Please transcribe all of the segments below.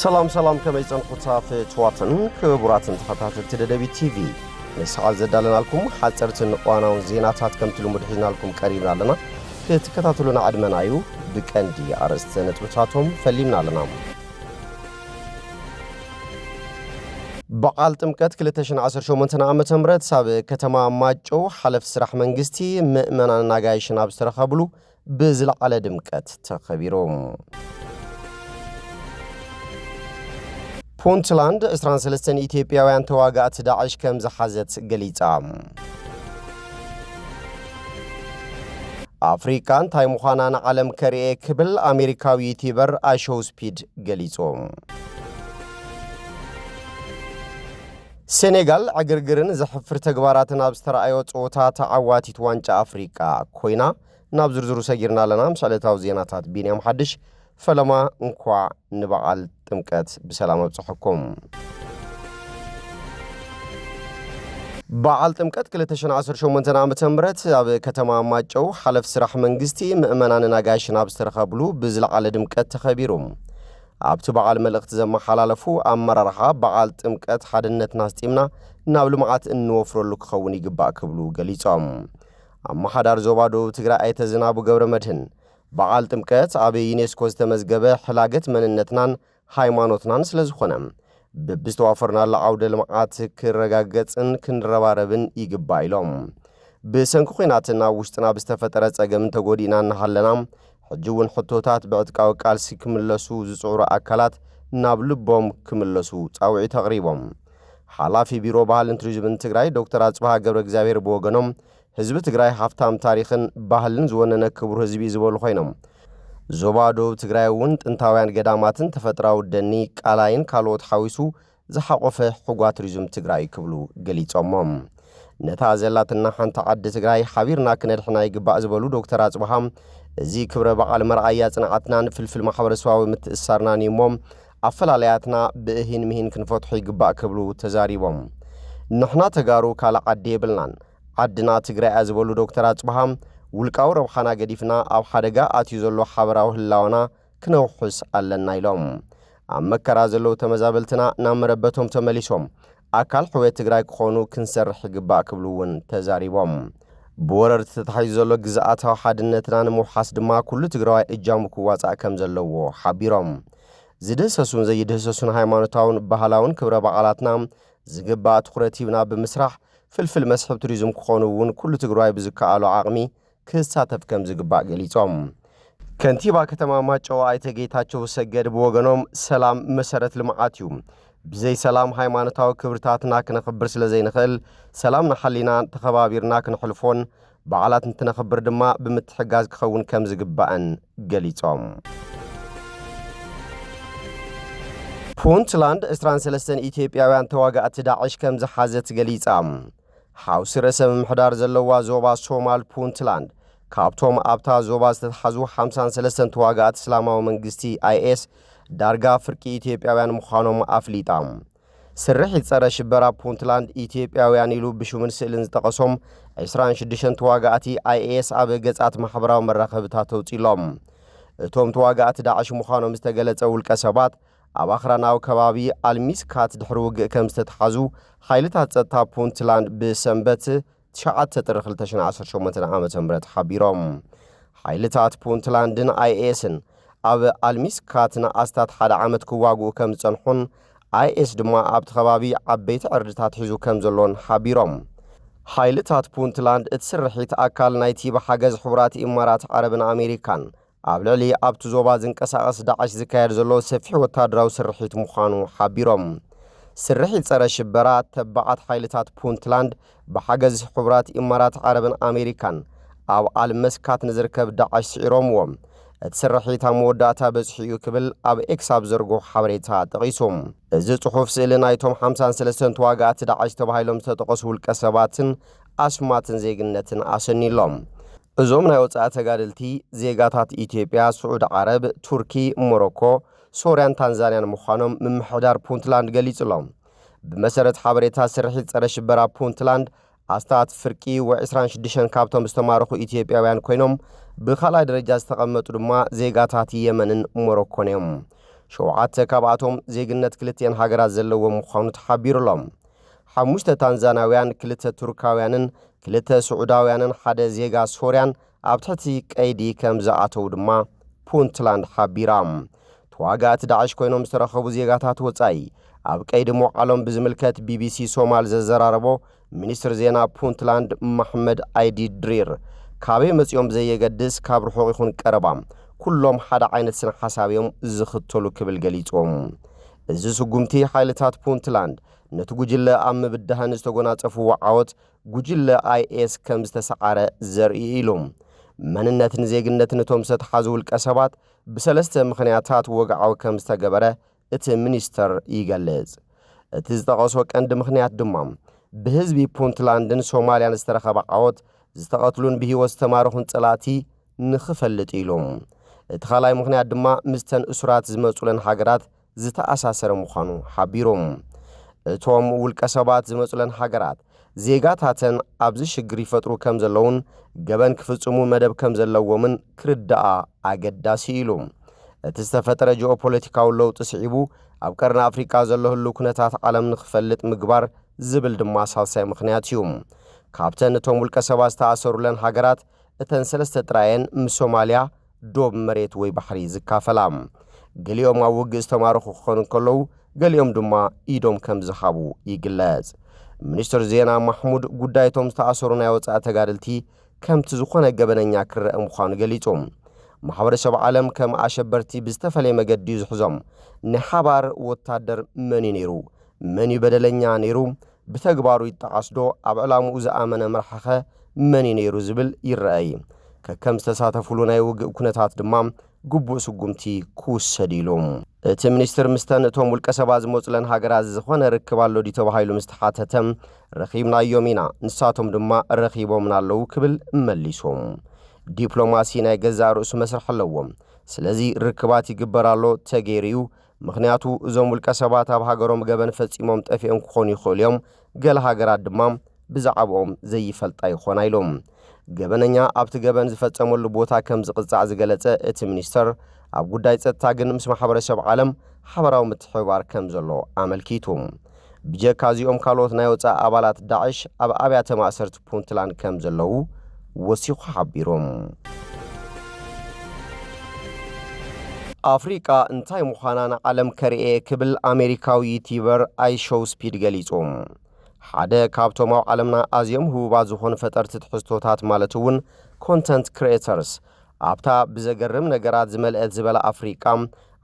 سلام كما يصنقوا صافي تواتن كبراتن تخطات تدبي تي في نسعى زدالنا لكم حاصرتن قوانا زيناتات كم تلو مدحنا لكم قريبنا لنا كتكتاتلونا عدمنايو بكندي ارست نتبتاتهم فليمنا لنا بقال تمكت كلتشن 18 عامه امرت ساب كتما ماچو حلف سرح منغستي مؤمنان ناغايشن ابسترخبلو بزل على دمكت تخبيروم ፑንትላንድ እስራኤልን ኢትዮጵያውያን ተዋጋት ዳዕሽ ከም ዝሓዘት ገሊጻ አፍሪካን ታይሙኻናን ዓለም ከሪኤ ክብል አሜሪካዊ ዩቲዩበር አሾው ስፒድ ገሊጾ ሴኔጋል አገርግርን ዘሕፍር ተግባራትን አብስተራአዮ ጾታ ተዓዋቲት ዋንጫ አፍሪካ ኮይና ናብ ዝርዝሩ ሰጊርና ለናም ሰለታው ዜናታት ቢንያም ሐድሽ فلما انقوا نبعال تمكت بسلامة بصحكم بعال تمكت كلتشن 18 عامة امرت اب كتما ماچو حلف سرح منغستي مؤمنان ناغاشن ابسترخبلو بزل على دمكت تخبيروم ابت بعال ملخت زم حلالفو امررها بعال تمكت حدنت ناستيمنا نابل معات انوفرلو كخوني غبا كبلو غليصام اما حدار زوبادو تግራይ አይተዝናቡ ገብረ መድህን بعال تمكت أبي يونسكو استمزجبه حلاقة من النتنان هايمانوتنان سلزخونم ببستوافرنا لعود المعات كرجاجت إن كن رواربن يجبايلهم بسنكوخيناتنا وشتنا بستفترة أجمن تقولينا نحلنام حجون حطوتات بعد كالسي كملسو زصور أكلات نابلبهم كملسو أوعي تقريبهم حالا في بيرو بالانترجمنت تجراي دكتور أصبح جبر جزائر بوغنم ህዝብ ትግራይ ሀፍታም ታሪኽን ባህልን ዝወነነ ክቡር ህዝቢ ዝበሉ ኮይኖም ዞባዶ ትግራይውን ጥንታውያን ገዳማትን ተፈጥራው ደኒ ቃላይን ካልኦት ሓዊሱ ዝሓቆፈ ሕጓ ቱሪዝም ትግራይ ክብሉ ገሊጾሞም ነታ ዘላትና ሓንታ ዓዲ ትግራይ ሓቢርና ክነድሕና ይግባእ ዝበሉ ዶክተር አጽብሃም እዚ ክብረ በዓል መርአያ ጽንዓትናን ፍልፍል ማሕበረሰባዊ ምትእሳርናን ይሞም አፈላለያትና ብእሂን ምሂን ክንፈትሑ ይግባእ ክብሉ ተዛሪቦም ንሕና ተጋሩ ካለ ዓዲ ይብልናን عدنا تجري أزبلو دكتور أصبحام ولقاو ربحنا قديفنا أو حدقة أتيزلو حبراو هلاونا كنوحس على النايلوم أما كرازلو تمزابلتنا نامربتهم تمليسهم أكال حوية تجري كخونو كنسر حقبا كبلوون تزاريبهم بورر تتحيزلو جزاءاتها حدنتنا محاسد ما كل تجري إجام كوات أكم زلو حبيرهم زدسسون زي دسسون هايمانوتاون بحلاون كبرا بعالاتنا زقبا تخرتيبنا بمسرح فلفل مسحب توريزم كخونوون كل تجري بزكالو عقمي كساتف كم زقبا قليتهم كنتيبا كتما ماچو ايتگيتاچو سجد بوغنوم سلام مسرت لمعاتيوم بزي سلام هايمانتاو كبرتاتنا كنخبر سلازي نخل سلام نحلينا تخبابيرنا كنحلفون بعالات نتنخبر دما بمتحقاز كخون كم زقباان قليتهم ፑንትላንድ እስራኤልን ኢትዮጵያውያን ተዋጋት ዳዕሽ ከም ዝሓዘት ገሊጻ ሓውስ ርእሰ ምሕዳር ዘለዋ ዞባ ሶማል ፑንትላንድ ካብቶም ኣብታ ዞባ ዝተሓዙ 53 ተዋጋት እስላማዊ መንግስቲ አይኤስ ዳርጋ ፍርቂ ኢትዮጵያውያን ምዃኖም ኣፍሊጣ ስርሕ ጸረ ሽበራ ፑንትላንድ ኢትዮጵያውያን ኢሉ ብሹምን ስእልን ዝጠቐሶም 26 ተዋጋቲ አይኤስ ኣብ ገጻት ማሕበራዊ መራኸብታት ተውፂሎም እቶም ተዋጋት ዳዕሽ ምዃኖም ዝተገለጸ ውልቀ ሰባት ኣብ ኣኽራናዊ ከባቢ ኣልሚስካት ድሕሪ ውግእ ከም ዝተተሓዙ ሓይልታት ጸጥታ ፑንትላንድ ብሰንበት 9 ጥሪ 2018 ዓመተ ምህረት ሓቢሮም ሓይልታት ፑንትላንድን አይኤስን ኣብ ኣልሚስካት ንኣስታት ሓደ ዓመት ክዋግኡ ከም ዝጸንሑን አይኤስ ድማ ኣብቲ ከባቢ ዓበይቲ ዕርድታት ሒዙ ከም ዘሎን ሓቢሮም ሓይልታት ፑንትላንድ እትስርሒት ኣካል ናይቲ ብሓገዝ ሕቡራት ኢማራት ዓረብን ኣሜሪካን ኣብ ልዕሊ ኣብቲ ዞባ ዝንቀሳቐስ ዳዕሽ ዝካየድ ዘሎ ሰፊሕ ወታደራዊ ስርሒት ምዃኑ ሓቢሮም ስርሒት ጸረ ሽበራ ተባዓት ሓይልታት ፑንትላንድ ብሓገዝ ሕቡራት ኢማራት ዓረብን ኣሜሪካን ኣብ ኣልመስካት ንዝርከብ ዳዕሽ ስዒሮምዎም እቲ ስርሒት ኣብ መወዳእታ በጽሒኡ ክብል ኣብ ኤክስ ኣብ ዘርግሑ ሓበሬታ ጠቒሶም እዚ ጽሑፍ ስእሊ ናይቶም 53 ተዋጋእቲ ዳዕሽ ተባሂሎም ዝተጠቐሱ ውልቀ ሰባትን ኣስማትን ዜግነትን ኣሰኒሎም እዞም ናይ ወጻኢ ተጋደልቲ ዜጋታት ኢትዮጵያ ስዑድ ዓረብ ቱርኪ ሞሮኮ ሶርያን ታንዛንያን ምዃኖም ምምሕዳር ፑንትላንድ ገሊጽሎም ብመሰረት ሓበሬታ ስርሒት ጸረ ሽበራ ፑንትላንድ ኣስታት ፍርቂ و26 ካብቶም ዝተማረኹ ኢትዮጵያውያን ኮይኖም ብኻልኣይ ደረጃ ዝተቐመጡ ድማ ዜጋታት የመንን ሞሮኮን እዮም ሸውዓተ ካብኣቶም ዜግነት ክልቲአን ሃገራት ዘለዎም ምዃኑ ተሓቢሩሎም 5 ታንዛናውያን 2 ቱርካውያንን 2 ስዑዳውያንን ሓደ ዜጋ ሶርያን ኣብ ትሕቲ ቀይዲ ከም ዝኣተው ድማ ፑንትላንድ ሓቢራ ተዋጋእቲ ዳዕሽ ኮይኖም ዝተረኸቡ ዜጋታት ወጻኢ ኣብ ቀይዲ ሞዓሎም ብዝምልከት ቢቢሲ ሶማል ዘዘራረቦ ሚኒስትር ዜና ፑንትላንድ መሐመድ አይዲ ድሪር ካበይ መጽኦም ዘየገድስ ካብ ርሑቕ ይኹን ቀረባ ኩሎም ሓደ ዓይነት ስነ ሓሳብ እዮም ዝኽተሉ ክብል ገሊጾም እዚ ስጉምቲ ሓይልታት ፑንትላንድ ነቲ ጉጅለ ኣብ ምብዳህን ዝተጎናጸፉ ዓወት ጉጅለ አይኤስ ከም ዝተሰዓረ ዘርኢ ኢሎም መንነትን ዜግነትን እቶም ዝተሓዙ ውልቀ ሰባት ብሰለስተ ምኽንያታት ወግዓዊ ከም ዝተገበረ እቲ ሚኒስተር ይገልጽ እቲ ዝተቐሶ ቀንዲ ምኽንያት ድማ ብህዝቢ ፑንትላንድን ሶማልያን ዝተረኸበ ዓወት ዝተቐትሉን ብሂወት ዝተማረኹን ጸላእቲ ንኽፈልጥ ኢሎም እቲ ካልኣይ ምኽንያት ድማ ምስተን እሱራት ዝመጹለን ሃገራት ዝተኣሳሰረ ምዃኑ ሓቢሮም እቶም ውልቀ ሰባት ዝመጹለን ሃገራት ዜጋታተን ኣብዚ ሽግር ይፈጥሩ ከም ዘለውን ገበን ክፍጽሙ መደብ ከም ዘለዎምን ክርዳኣ ኣገዳሲ ኢሎም እቲ ዝተፈጠረ ጂኦፖለቲካዊ ለውጢ ስዒቡ ኣብ ቀርኒ ኣፍሪካ ዘሎ ህሉ ኩነታት ዓለም ንኽፈልጥ ምግባር ዝብል ድማ ሳልሳይ ምኽንያት እዩ ካብተን እቶም ውልቀ ሰባት ዝተኣሰሩለን ሃገራት እተን ሰለስተ ጥራየን ምስ ሶማልያ ዶብ መሬት ወይ ባሕሪ ዝካፈላ ገሊኦም ኣብ ውግእ ዝተማረኹ ክኾኑ ከለዉ ገሊኦም ድማ ኢዶም ከም ዝሃቡ ይግለጽ ሚኒስትር ዜና ማሕሙድ ጉዳይቶም ዝተኣሰሩ ናይ ወጻኢ ተጋደልቲ ከምቲ ዝኾነ ገበነኛ ክረአ ምዃኑ ገሊጾም ማሕበረሰብ ዓለም ከም ኣሸበርቲ ብዝተፈለየ መገዲ ዝሕዞም ንሓባር ወታደር መን ነይሩ መን በደለኛ ነይሩ ብተግባሩ ይጠዓስዶ ኣብ ዕላምኡ ዝኣመነ መርሓኸ መን ነይሩ ዝብል ይረአይ ከከም ዝተሳተፍሉ ናይ ውግእ ኩነታት ድማ ግቡእ ስጉምቲ ክውሰድ ኢሎም እቲ ሚኒስትር ምስተን እቶም ውልቀ ሰባት ዝመጹለን ሃገራት ዝኾነ ርክብ ኣሎ ዲ ተባሂሉ ምስተሓተተም ረኺብናዮም ኢና ንሳቶም ድማ ረኺቦምና ኣለዉ ክብል መሊሶም ዲፕሎማሲ ናይ ገዛእ ርእሱ መስርሕ ኣለዎም ስለዚ ርክባት ይግበራሎ ተገይርዩ ምኽንያቱ እዞም ውልቀ ሰባት ኣብ ሃገሮም ገበን ፈጺሞም ጠፊኦም ክኾኑ ይኽእሉ እዮም ገለ ሃገራት ድማ ብዛዕባኦም ዘይፈልጣ ይኾና ኢሎም ገበነኛ ኣብቲ ገበን ዝፈጸመሉ ቦታ ከም ዝቕጻዕ ዝገለጸ እቲ ሚኒስተር ኣብ ጉዳይ ጸጥታ ግን ምስ ማሕበረሰብ ዓለም ሓበራዊ ምትሕብባር ከም ዘሎ ኣመልኪቱ ብጀካ እዚኦም ካልኦት ናይ ወጻኢ ኣባላት ዳዕሽ ኣብ ኣብያተ ማእሰርቲ ፑንትላንድ ከም ዘለዉ ወሲኹ ሓቢሮም ኣፍሪቃ እንታይ ምዃና ንዓለም ከርኤ ክብል ኣሜሪካዊ ዩቲዩበር ኣይሾው ስፒድ ገሊጾም ሓደ ካብቶም ኣብ ዓለምና ኣዝዮም ህቡባት ዝኾኑ ፈጠርቲ ትሕዝቶታት ማለት እውን ኮንተንት ክሪኤተርስ ኣብታ ብዘገርም ነገራት ዝመልአት ዝበለ ኣፍሪቃ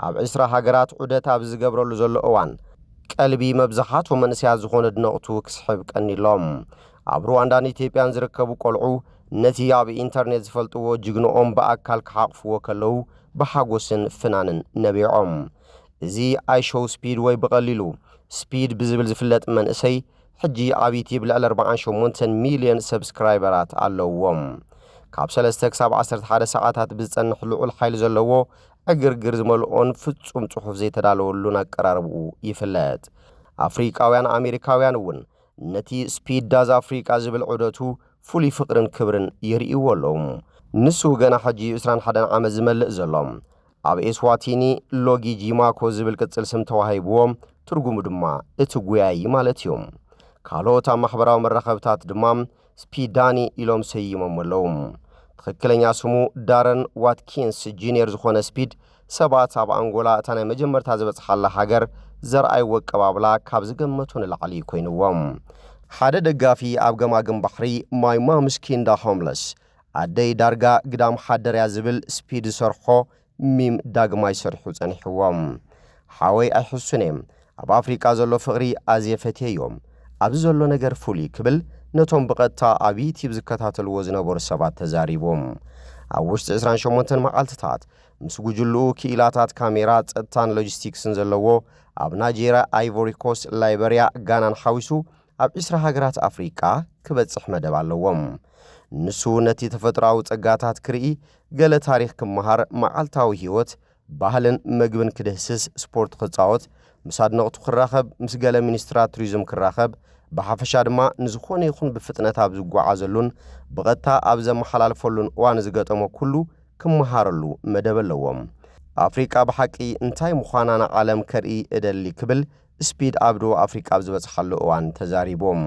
ኣብ 20 ሃገራት ዑደት ኣብ ዝገብረሉ ዘሎ እዋን ቀልቢ መብዛሕትኦም መንእስያት ዝኾኑ ድነቕቱ ክስሕብ ቀኒሎም ኣብ ሩዋንዳን ኢትዮጵያን ዝርከቡ ቆልዑ ነቲ ኣብ ኢንተርኔት ዝፈልጥዎ ጅግኖኦም በኣካል ክሓቕፍዎ ከለዉ ብሓጎስን ፍናንን ነቢዖም እዚ ኣይሾው ስፒድ ወይ ብቐሊሉ ስፒድ ብዝብል ዝፍለጥ መንእሰይ ሕጂ ኣብ ዩቲዩብ ልዕሊ 48 ሚልዮን ሰብስክራይበራት ኣለዎም ካብ 3 ክሳብ 11 ሰዓታት ብዝጸንሕ ልዑል ሓይሊ ዘለዎ ዕግርግር ዝመልኦን ፍጹም ጽሑፍ ዘይተዳለወሉን ኣቀራርብኡ ይፍለጥ ኣፍሪቃውያን ኣሜሪካውያን እውን ነቲ ስፒድ ዳዝ ኣፍሪቃ ዝብል ዑደቱ ፍሉይ ፍቕርን ክብርን ይርእይዎ ኣለዉ ንሱ ገና ሕጂ 21 ዓመት ዝመልእ ዘሎም ኣብ ኤስዋቲኒ ሎጊ ጂማኮ ዝብል ቅጽል ስም ተዋሂብዎም ትርጉሙ ድማ እቲ ጉያይ ማለት እዮም ካልኦት ኣብ ማሕበራዊ መራኸብታት ድማ ስፒዳኒ ኢሎም ሰይሞም ኣለዉ ትክክለኛ ስሙ ዳረን ዋትኪንስ ጁኒየር ዝኾነ ስፒድ ሰባት ኣብ አንጎላ እታ ናይ መጀመርታ ዝበጽሓላ ሃገር ዘርኣይ ወቀባብላ ካብ ዝገመቱ ንላዕሊ ኮይንዎም ሓደ ደጋፊ ኣብ ገማግም ባሕሪ ማይ ማምስ ኪንዳ ሆምለስ ኣደይ ዳርጋ ግዳም ሓደርያ ዝብል ስፒድ ሰርሖ ሚም ዳግማይ ሰርሑ ጸኒሕዎም ሓወይ ኣይሕሱን እዮም ኣብ ኣፍሪቃ ዘሎ ፍቕሪ ኣዝየፈትየ እዮም ኣብዚ ዘሎ ነገር ፍሉይ ክብል ነቶም ብቐጥታ ኣብ ዩቲዩብ ዝከታተልዎ ዝነበሩ ሰባት ተዛሪቦም ኣብ ውሽጢ 28 መዓልትታት ምስ ጉጅልኡ ክኢላታት ካሜራ ጸጥታን ሎጂስቲክስን ዘለዎ ኣብ ናይጄርያ ኣይቮሪ ኮስት ላይበርያ ጋናን ሓዊሱ ኣብ 20 ሃገራት ኣፍሪቃ ክበጽሕ መደብ ኣለዎም ንሱ ነቲ ተፈጥሮኣዊ ጸጋታት ክርኢ ገለ ታሪኽ ክመሃር መዓልታዊ ህይወት ባህልን መግብን ክድህስስ ስፖርት ክጻወት ምስ ኣድነቕቱ ክራኸብ ምስ ገለ ሚኒስትራት ቱሪዝም ክራኸብ ብሓፈሻ ድማ ንዝኾነ ይኹን ብፍጥነት ኣብ ዝጓዓዘሉን ብቐጥታ ኣብ ዘመሓላልፈሉን እዋን ዝገጠሞ ኩሉ ክመሃረሉ መደብ ኣለዎም ኣፍሪቃ ብሓቂ እንታይ ምዃናና ዓለም ከርኢ እደሊ ክብል ስፒድ ኣብዶ ኣፍሪቃ ብዝበጽሓሉ እዋን ተዛሪቦም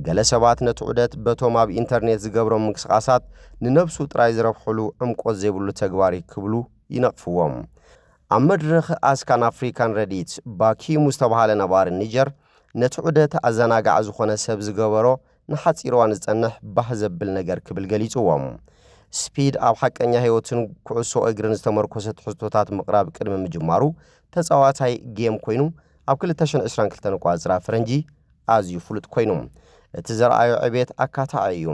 ገለ ሰባት ነቲ ዑደት በቶም ኣብ ኢንተርኔት ዝገብሮም ምንቅስቓሳት ንነብሱ ጥራይ ዝረብሕሉ ዕምቆት ዘይብሉ ተግባር ክብሉ ይነቕፍዎም ኣብ መድረኽ ኣስካን ኣፍሪካን ረዲት ባኪሙ ዝተባሃለ ነባሪ ኒጀር ነቲ ዑደት ኣዘናጋዕ ዝኾነ ሰብ ዝገበሮ ንሓፂር እዋን ዝጸንሕ ባህ ዘብል ነገር ክብል ገሊጹዎም ስፒድ ኣብ ሓቀኛ ህይወትን ኩዕሶ እግርን ዝተመርኮሰ ትሕዝቶታት ምቕራብ ቅድሚ ምጅማሩ ተጻዋታይ ጌም ኮይኑ ኣብ 2022 ቋጽራ ፈረንጂ ኣዝዩ ፍሉጥ ኮይኑ እቲ ዘርኣዮ ዕቤት ኣካታዒ እዩ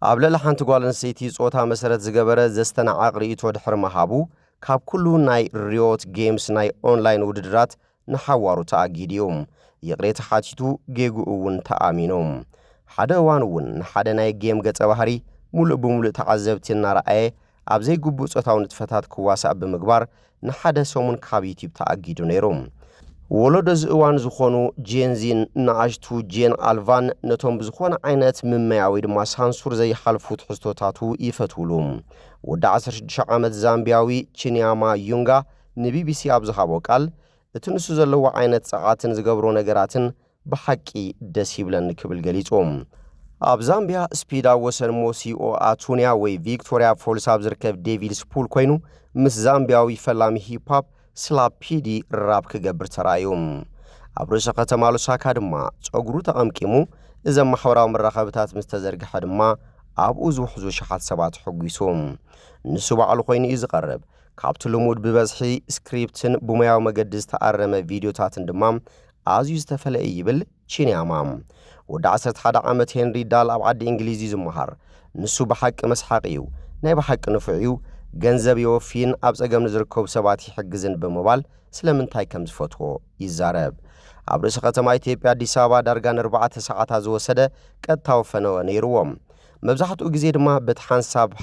ኣብ ልዕሊ ሓንቲ ጓል ኣንስተይቲ ጾታ መሰረት ዝገበረ ዘስተናዓቕ ርእይቶ ድሕሪ ምሃቡ ካብ ኩሉ ናይ ሪዮት ጌምስ ናይ ኦንላይን ውድድራት ንሓዋሩ ተኣጊድ እዩ የቕሬታ ሓቲቱ ጌጉ እውን ተኣሚኖም ሓደ እዋን እውን ንሓደ ናይ ጌም ገጸ ባህሪ ሙሉእ ብምሉእ ተዓዘብቲ እናረኣየ ኣብ ዘይግቡእ ጾታዊ ንጥፈታት ክዋሳእ ብምግባር ንሓደ ሰሙን ካብ ዩቲብ ተኣጊዱ ነይሩ ወለዶ ዝእዋን ዝኾኑ ጄንዚን ንኣሽቱ ጄን ኣልቫን ነቶም ብዝኾነ ዓይነት ምመያዊ ድማ ሳንሱር ዘይሓልፉ ትሕዝቶታቱ ይፈትውሉ ወዲ 16 ዓመት ዛምቢያዊ ቺንያማ ዩንጋ ንቢቢሲ ኣብ ዝሃቦ ቃል እቲ ንሱ ዘለዎ ዓይነት ጸዓትን ዝገብሮ ነገራትን ብሓቂ ደስ ይብለኒ ክብል ገሊጾም ኣብ ዛምቢያ ስፒድ ኣብ ወሰን ሞሲኦ ኣቱንያ ወይ ቪክቶሪያ ፎልስ ኣብ ዝርከብ ዴቪልስ ፑል ኮይኑ ምስ ዛምቢያዊ ፈላሚ ሂፕሆፕ ስላፒዲ ራብ ክገብር ተራእዩ ኣብ ርእሰ ከተማ ሉሳካ ድማ ጸጉሩ ተቐምቂሙ እዘን ማሕበራዊ መራኸብታት ምስ ተዘርግሐ ድማ ኣብኡ ዝውሕዙ ሸሓት ሰባት ሕጒሱ ንሱ ባዕሉ ኮይኑ እዩ ዝቐርብ ካብቲ ልሙድ ብበዝሒ ስክሪፕትን ብሞያዊ መገዲ ዝተኣረመ ቪድዮታትን ድማ ኣዝዩ ዝተፈለየ ይብል ቺንያማ ወዲ 11 ዓመት ሄንሪ ዳል ኣብ ዓዲ እንግሊዝ ዝመሃር ንሱ ብሓቂ መስሓቅ እዩ ናይ ብሓቂ ንፍዑ ገንዘብ የወፊን ኣብ ጸገም ንዝርከቡ ሰባት ይሕግዝን ብምባል ስለምንታይ ከም ዝፈትዎ ይዛረብ ኣብ ርእሰ ከተማ ኢትዮጵያ አዲስ አበባ ዳርጋን 4 ሰዓታት ዝወሰደ ቀጥታዊ ፈነወ ነይሩዎም መብዛሕትኡ ግዜ ድማ በቲ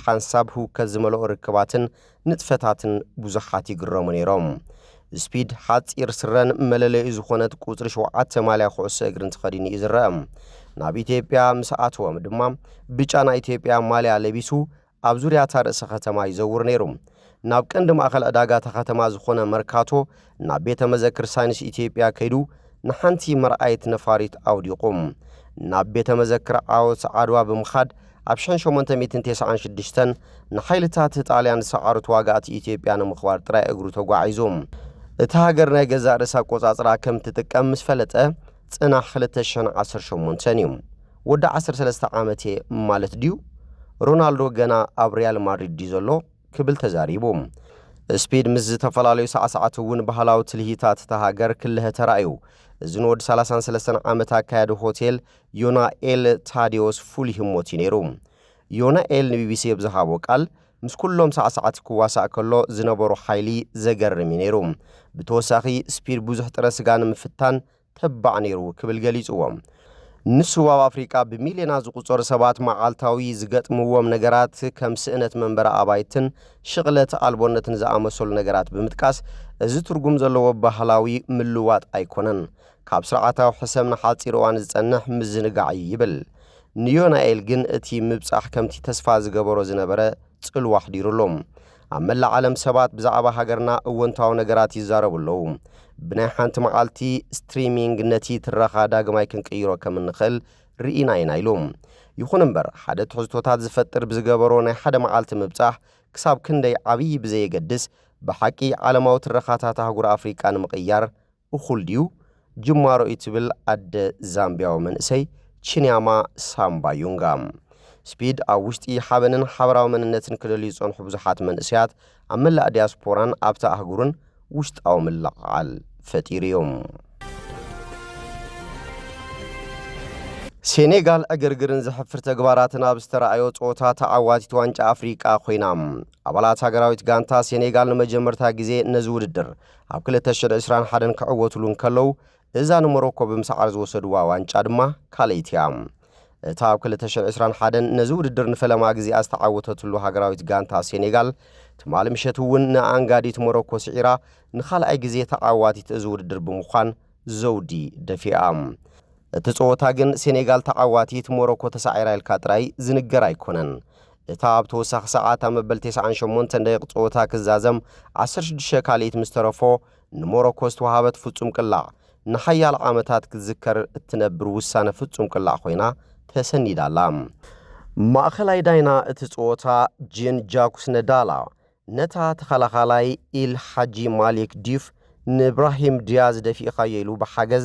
ሓንሳብ ህውከት ዝመልኦ ርክባትን ንጥፈታትን ብዙሓት ይግረሙ ነይሮም ስፒድ ሓፂር ስረን መለለዩ ዝኾነት ቁጽሪ 7 ማልያ ኩዕሶ እግርን ተኸዲኑ እዩ ዝረአ ናብ ኢትዮጵያ ምስ ኣተወም ድማ ብጫ ናይ ኢትዮጵያ ማልያ ለቢሱ ኣብ ዙርያታ ርእሰ ከተማ ይዘውር ነይሩ ናብ ቀንዲ ማእኸል ዕዳጋ ከተማ ዝኾነ መርካቶ ናብ ቤተ መዘክር ሳይንስ ኢትዮጵያ ከይዱ ንሓንቲ መርኣይት ነፋሪት ኣውዲቑም ናብ ቤተ መዘክር ዓወት ዓድዋ ብምኻድ ኣብ 1896 ንሓይልታት ጣልያን ዝሰዓሩት ዋጋእቲ ኢትዮጵያ ንምኽባር ጥራይ እግሩ ተጓዒዞም እቲ ሃገር ናይ ገዛ ርእሳ ቆጻጽራ ከም ትጥቀም ምስ ፈለጠ ጽናሕ 2018 እዩ ወዲ 13 ዓመት ማለት ድዩ ሮናልዶ ገና ኣብ ሪያል ማድሪድ ዘሎ ክብል ተዛሪቡ ስፒድ ምስ ዝተፈላለዩ ሰዓት እውን ባህላዊ ትልሂታት ተሃገር ክልህ ተራእዩ እዝን ወዲ 33 ዓመት ኣካያዲ ሆቴል ዮናኤል ታዲዮስ ፉል ህሞት ነይሩ ዮናኤል ንቢቢሲ ብዝሃቦ ቃል ምስ ኩሎም ሰዓት ክዋሳእ ከሎ ዝነበሩ ሓይሊ ዘገርም ነይሩ ብተወሳኺ ስፒድ ብዙሕ ጥረ ስጋ ንምፍታን ተባዕ ነይሩ ክብል ገሊጽዎም ንሱ ኣብ ኣፍሪቃ ብሚልዮናት ዝቁጸሩ ሰባት መዓልታዊ ዝገጥምዎም ነገራት ከም ስእነት መንበረ ኣባይትን ሽቕለት ኣልቦነትን ዝኣመሰሉ ነገራት ብምጥቃስ እዚ ትርጉም ዘለዎ ባህላዊ ምልዋጥ ኣይኮነን ካብ ስርዓታዊ ሕሰብ ንሓፂር እዋን ዝጸንሕ ምዝንጋዕ ይብል ንዮናኤል ግን እቲ ምብጻሕ ከምቲ ተስፋ ዝገበሮ ዝነበረ ጽልዋሕ ዲሩሎም ኣብ መላእ ዓለም ሰባት ብዛዕባ ሃገርና እወንታዊ ነገራት ይዛረቡለው ብናይ ሓንቲ መዓልቲ ስትሪሚንግ ነቲ ትረኻ ዳግማይ ክንቅይሮ ከም እንኽእል ርኢና ኢና ኢሎም ይኹን እምበር ሓደ ትሕዝቶታት ዝፈጥር ብዝገበሮ ናይ ሓደ መዓልቲ ምብጻሕ ክሳብ ክንደይ ዓብዪ ብዘየገድስ ብሓቂ ዓለማዊ ትረኻታት ኣህጉር ኣፍሪቃ ንምቕያር እኹል ድዩ ጅማሮ እዩ ትብል ኣደ ዛምቢያዊ መንእሰይ ቺንያማ ሳምባ ዩንጋ ስፒድ ኣብ ውሽጢ ሓበንን ሓበራዊ መንነትን ክደልዩ ዝጸንሑ ብዙሓት መንእሰያት ኣብ መላእ ዲያስፖራን ኣብቲ ኣህጉርን ውሽጣዊ ምልዕዓል ፈጢሩ እዮም ሴኔጋል ዕግርግርን ዝሕፍር ተግባራትን ኣብ ዝተረኣዮ ጾታ ተዓዋቲት ዋንጫ ኣፍሪቃ ኮይና ኣባላት ሃገራዊት ጋንታ ሴኔጋል ንመጀመርታ ግዜ ነዚ ውድድር ኣብ 2021 ክዕወትሉ እንከለዉ እዛ ንሞሮኮ ብምስዓር ዝወሰድዋ ዋንጫ ድማ ካልአይቲ እያ እታ ኣብ 2021 ነዚ ውድድር ንፈለማ ግዜ ዝተዓወተትሉ ሃገራዊት ጋንታ ሴኔጋል ትማሊ ምሸት እውን ንኣንጋዲት ሞሮኮ ስዒራ ንኻልኣይ ግዜ ተዓዋቲት እዚ ውድድር ብምዃን ዘውዲ ደፊኣ እቲ ጾታ ግን ሴኔጋል ተዓዋቲት ሞሮኮ ተሳዒራ ኢልካ ጥራይ ዝንገር ኣይኮነን እታብ ተወሳኺ ሰዓት ኣመበል 98 ደቂቕ ጾታ ክዛዘም 16 ካልኢት ምስ ተረፎ ንሞሮኮ ዝተዋሃበት ፍጹም ቅላዕ ንሓያል ዓመታት ክትዝከር እትነብር ውሳነ ፍጹም ቅላዕ ኮይና ተሰኒዳላ። ማእኸላይ ዳይና እቲ ጾታ ጂን ጃኩስ ነዳላ ነታ ተኸላኻላይ ኢል ሓጂ ማሊክ ዲፍ ንኢብራሂም ዲያዝ ደፊእኻዮ ኢሉ ብሓገዝ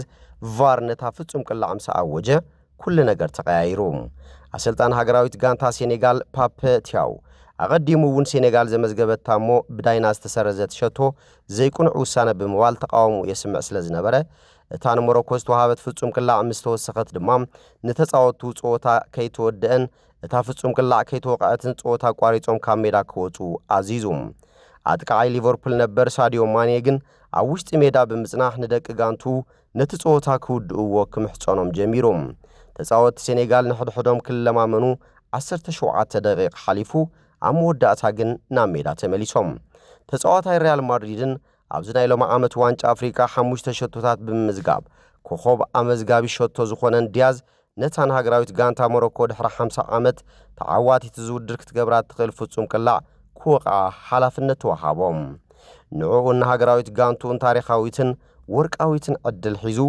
ቫር ነታ ፍጹም ቅላዕ ምስ ኣወጀ ኩሉ ነገር ተቐያይሩ። ኣሰልጣን ሃገራዊት ጋንታ ሴኔጋል ፓፔ ቲያው ኣቐዲሙ እውን ሴኔጋል ዘመዝገበታ እሞ ብዳይና ዝተሰረዘት ሸቶ ዘይቁንዕ ውሳነ ብምባል ተቃውሞ የስምዕ ስለ ዝነበረ እታ ንሞሮኮ ዝተዋሃበት ፍጹም ቅላዕ ምስ ተወሰኸት ድማ ንተጻወቱ ጾታ ከይተወድአን እታ ፍጹም ቅላዕ ከይተወቃዕትን ጾታ ቋሪጾም ካብ ሜዳ ክወጹ ኣዚዙ። ኣጥቃዓይ ሊቨርፑል ነበር ሳዲዮ ማኔ ግን ኣብ ውሽጢ ሜዳ ብምጽናሕ ንደቂ ጋንቱ ነቲ ጾታ ክውድእዎ ክምሕጸኖም ጀሚሩ። ተጻወቲ ሴኔጋል ንሕድሕዶም ክለማመኑ 17 ደቂቕ ሓሊፉ ኣብ መወዳእታ ግን ናብ ሜዳ ተመሊሶም። ተጻዋታይ ሪያል ማድሪድን ኣብዚ ናይ ሎሚ ዓመት ዋንጫ ኣፍሪካ 5 ሸቶታት ብምዝጋብ ኮኸብ ኣመዝጋቢ ሸቶ ዝኾነን ዲያዝ ነታ ሃገራዊት ጋንታ ሞሮኮ ድሕሪ 50 ዓመት ተዓዋቲት ዝውድር ክትገብራ ትኽእል ፍጹም ቅላዕ ክወቕዓ ሓላፍነት ተዋሃቦም። ንዕኡ ሃገራዊት ጋንቱን ታሪኻዊትን ወርቃዊትን ዕድል ሒዙ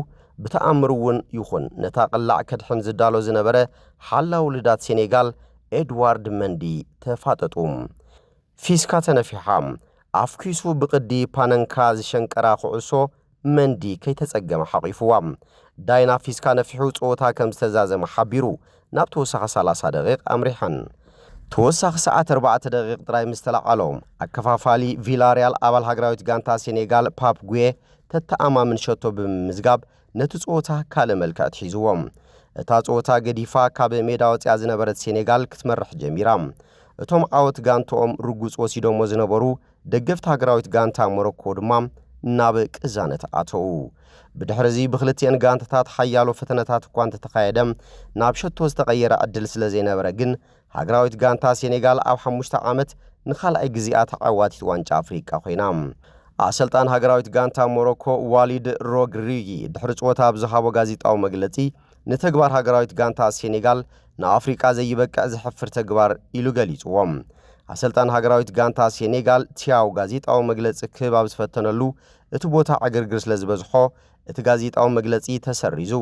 ብተኣምር እውን ይኹን ነታ ቅላዕ ከድሕን ዝዳሎ ዝነበረ ሓላው ልዳት ሴኔጋል ኤድዋርድ መንዲ ተፋጠጡ። ፊስካ ተነፊሓ ኣፍኪሱ ብቅዲ ፓነንካ ዝሸንቀራ ኩዕሶ መንዲ ከይተጸገመ ሓቂፉዋ። ዳይና ፊስካ ነፊሑ ጾታ ከም ዝተዛዘመ ሓቢሩ ናብ ተወሳኺ 30 ደቂቕ ኣምሪሐን። ተወሳኺ ሰዓት 4 ደቂቕ ጥራይ ምስ ተለዓሎም ኣከፋፋሊ ቪላሪያል ኣባል ሃገራዊት ጋንታ ሴኔጋል ፓፕ ጉዬ ተተኣማምን ሸቶ ብምዝጋብ ነቲ ጾታ ካልእ መልክዕ ሒዝዎም። እታ ጾታ ገዲፋ ካብ ሜዳ ወፂያ ዝነበረት ሴኔጋል ክትመርሕ ጀሚራ። እቶም ዓወት ጋንቶኦም ርጉጽ ወሲዶሞ ዝነበሩ ደገፍቲ ሃገራዊት ጋንታ ሞሮኮ ድማ ናብ ቅዛነት ኣተው። ብድሕሪዚ ብክልቲአን ጋንታታት ሓያሎ ፈተነታት እኳ እንተተኻየደ ናብ ሸቶ ዝተቐየረ ዕድል ስለ ዘይነበረ ግን ሃገራዊት ጋንታ ሴኔጋል ኣብ 5 ዓመት ንኻልኣይ ግዜኣ ተዓዋቲት ዋንጫ ኣፍሪቃ ኮይና። ኣሰልጣን ሃገራዊት ጋንታ ሞሮኮ ዋሊድ ሮግሪጊ ድሕሪ ጾታ ብዝሃቦ ጋዜጣዊ መግለጺ ንተግባር ሃገራዊት ጋንታ ሴኔጋል ንኣፍሪቃ ዘይበቅዕ ዝሕፍር ተግባር ኢሉ ገሊጽዎም። ኣሰልጣን ሃገራዊት ጋንታ ሴኔጋል ቲያው ጋዜጣዊ መግለጺ ክህብ ኣብ ዝፈተነሉ እቲ ቦታ ዕግርግር ስለ ዝበዝሖ እቲ ጋዜጣዊ መግለጺ ተሰሪዙ።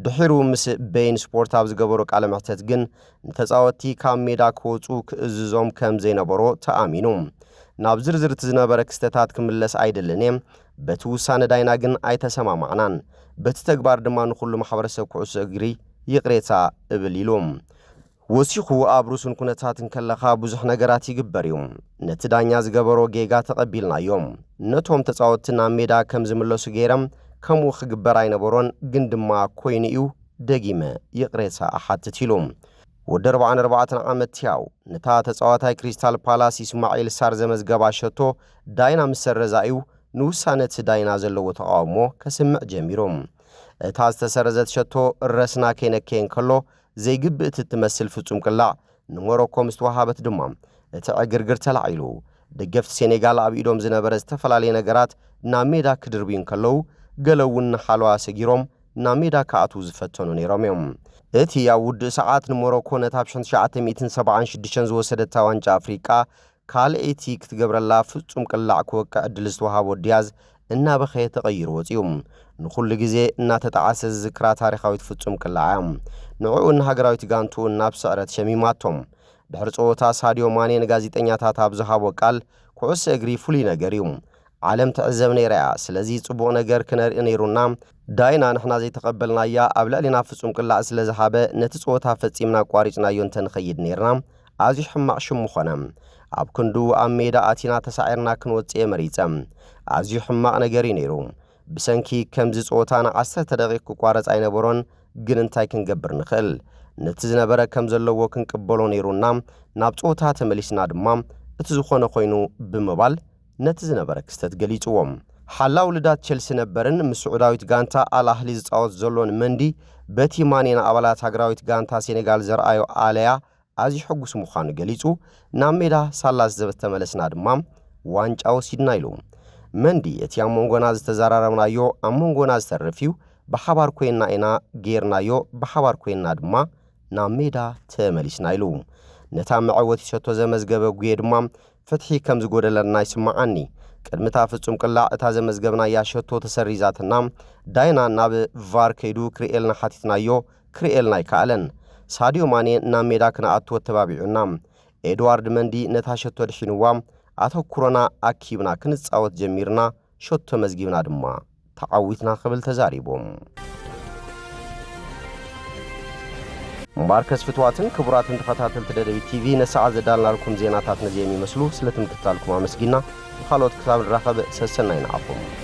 ድሒሩ ምስ ቤይን ስፖርት ኣብ ዝገበሮ ቃለ መሕተት ግን ንተጻወቲ ካብ ሜዳ ክወጹ ክእዝዞም ከም ዘይነበሮ ተኣሚኑ። ናብ ዝርዝር እቲ ዝነበረ ክስተታት ክምለስ ኣይደለነ በቲ ውሳነ ዳይና ግን ኣይተሰማማዕናን በቲ ተግባር ድማ ንኹሉ ማሕበረሰብ ኩዕሶ እግሪ ይቕሬታ እብል ኢሉ ወሲኹ ኣብ ሩስን ኩነታትን ከለኻ ብዙሕ ነገራት ይግበር እዩ። ነቲ ዳኛ ዝገበሮ ጌጋ ተቐቢልናዮም ነቶም ተጻወቲ ናብ ሜዳ ከም ዝምለሱ ገይሮም ከምኡ ክግበር ኣይነበሮን ግን ድማ ኮይኑ እዩ ደጊመ ይቕሬታ ኣሓትት ኢሉ። ወዲ 44 ዓመት ቲያው ነታ ተጻዋታይ ክሪስታል ፓላስ ኢስማኤል ሳር ዘመዝገባ ሸቶ ዳይና ምስ ሰረዛ እዩ ንውሳነት ዳይና ዘለዎ ተቃውሞ ከስምዕ ጀሚሩ። እታ ዝተሰረዘት ሸቶ ረስና ከይነከየን ከሎ ዘይግብእ እትመስል ፍጹም ቅላዕ ንሞሮኮ ምስ ተዋሃበት ድማ እቲ ዕግርግር ተላዒሉ ደገፍቲ ሴኔጋል ኣብ ኢዶም ዝነበረ ዝተፈላለየ ነገራት ናብ ሜዳ ክድርብዩን ከለው ገለውን ሓለዋ ሰጊሮም ናብ ሜዳ ከኣቱ ዝፈተኑ ነይሮም እዮም። እቲ ኣብ ውድእ ሰዓት ንሞሮኮ ነታ 1976 ዝወሰደታ ዋንጫ ኣፍሪቃ ካልእቲ ክትገብረላ ፍጹም ቅላዕ ክወቅዕ ዕድል ዝተዋሃቦ ዲያዝ እናበኸየ ተቐይሩ ወፂኡ ንኹሉ ግዜ እናተጣዓሰ ዝዝክራ ታሪኻዊት ፍጹም ቅላዕ እያ። ንዕኡ ሃገራዊት ጋንቱ ናብ ስዕረት ሸሚማቶም። ድሕሪ ጾታ ሳዲዮ ማኔ ንጋዜጠኛታት ኣብ ዝሃቦ ቃል ኩዕሶ እግሪ ፍሉይ ነገር እዩ ዓለም ትዕዘብ ነይራ እያ ስለዚ ጽቡቕ ነገር ክነርኢ ነይሩና ዳይና ንሕና ዘይተቐበልናያ ኣብ ልዕሊና ፍጹም ቅላዕ ስለ ዝሃበ ነቲ ጾታ ፈጺምና ቋሪጽናዮ እንተንኸይድ ነይርና ኣዝዩ ሕማቕ ሽሙ ኾነ ኣብ ክንዱ ኣብ ሜዳ ኣቲና ተሳዒርና ክንወጽእ መሪጸ ኣዝዩ ሕማቕ ነገር እዩ ነይሩ። ብሰንኪ ከምዚ ጾታ ን10 ደቂቕ ክቋረጽ ኣይነበሮን ግን እንታይ ክንገብር ንኽእል ነቲ ዝነበረ ከም ዘለዎ ክንቅበሎ ነይሩና ናብ ጾታ ተመሊስና ድማ እቲ ዝኾነ ኮይኑ ብምባል ነቲ ዝነበረ ክስተት ገሊጽዎም። ሓላው ልዳት ቸልሲ ነበርን ምስ ስዑዳዊት ጋንታ ኣልኣህሊ ዝጻወት ዘሎን መንዲ በቲ ማኔና ኣባላት ሃገራዊት ጋንታ ሴኔጋል ዘርኣዮ ኣለያ ኣዝዩ ሕጉስ ምዃኑ ገሊጹ ናብ ሜዳ ሳላስ ዘበተመለስና ድማ ዋንጫ ወሲድና ኢሉ። መንዲ እቲ ኣብ መንጎና ዝተዘራረብናዮ ኣብ መንጎና ዝተርፍዩ ብሓባር ኮይና ኢና ጌርናዮ ብሓባር ኮይና ድማ ናብ ሜዳ ተመሊስና ኢሉ። ነታ መዕወት ይሰቶ ዘመዝገበ ጉየ ድማ ፍትሒ ከም ዝጎደለና ይስማዓኒ ቅድምታ ፍጹም ቅላዕ እታ ዘመዝገብና ያሸቶ ተሰሪዛትና ዳይና ናብ ቫር ከይዱ ክሪኤልና ሓቲትናዮ ክሪኤልና ይካኣለን ሳዲዮ ማኔ ናብ ሜዳ ክነኣትዎ ተባቢዑና ኤድዋርድ መንዲ ነታ ሸቶ ድሒንዋ ኣተኩሮና ኣኪብና ክንጻወት ጀሚርና ሸቶ መዝጊብና ድማ ተዓዊትና ክብል ተዛሪቦም ማርከስ ፍትዋትን ክቡራትን ተኸታተልቲ ደደቢት ቲቪ ነሰዓ ዘዳልናልኩም ዜናታት ነዚ የሚመስሉ ስለትምክታልኩም አመስጊና ካልኦት ክሳብ ንራኸብ ሰሰናይ ንዓኹም